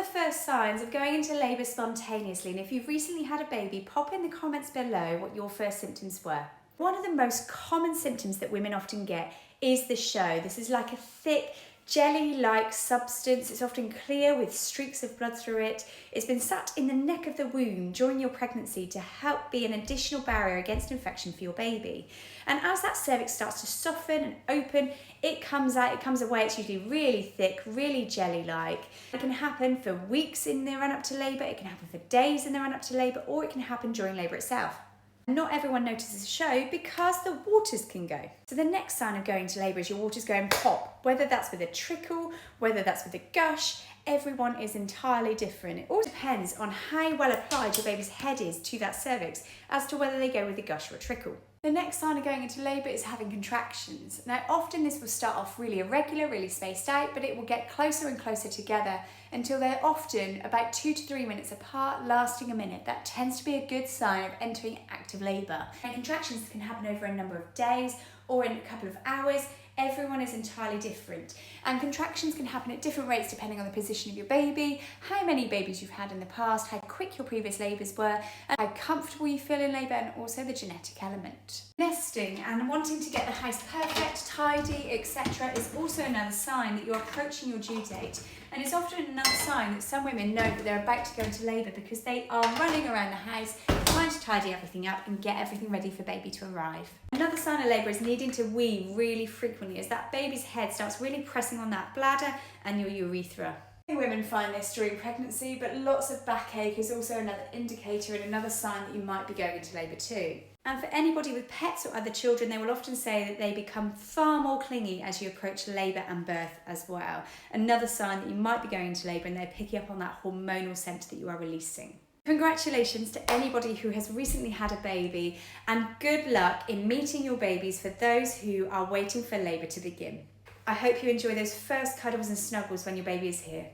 the first signs of going into labour spontaneously? And if you've recently had a baby, pop in the comments below what your first symptoms were. One of the most common symptoms that women often get is the show. This is like a thick, jelly-like substance. It's often clear with streaks of blood through it. It's been sat in the neck of the womb during your pregnancy to help be an additional barrier against infection for your baby. And as that cervix starts to soften and open, it comes out, it comes away. It's usually really thick, really jelly-like. It can happen for weeks in the run-up to labour, it can happen for days in the run-up to labour, or it can happen during labour itself. Not everyone notices a show because the waters can go. So the next sign of going to labour is your waters going pop, whether that's with a trickle, whether that's with a gush. Everyone is entirely different. It all depends on how well applied your baby's head is to that cervix as to whether they go with a gush or a trickle. The next sign of going into labour is having contractions. Now, often this will start off really irregular, really spaced out, but it will get closer and closer together until they're often about 2 to 3 minutes apart, lasting a minute. That tends to be a good sign of entering active labour. And contractions can happen over a number of days or in a couple of hours. Everyone is entirely different, and contractions can happen at different rates depending on the position of your baby, how many babies you've had in the past, how quick your previous labours were, and how comfortable you feel in labour, and also the genetic element. Nesting and wanting to get the house perfect, tidy, etc. is also another sign that you're approaching your due date, and it's often another sign that some women know that they're about to go into labour because they are running around the house trying to tidy everything up and get everything ready for baby to arrive. Another sign of labour is needing to wee really frequently as that baby's head starts really pressing on that bladder and your urethra. Many women find this during pregnancy, but lots of backache is also another indicator and another sign that you might be going into labour too. And for anybody with pets or other children, they will often say that they become far more clingy as you approach labour and birth as well. Another sign that you might be going into labour and they're picking up on that hormonal scent that you are releasing. Congratulations to anybody who has recently had a baby, and good luck in meeting your babies for those who are waiting for labour to begin. I hope you enjoy those first cuddles and snuggles when your baby is here.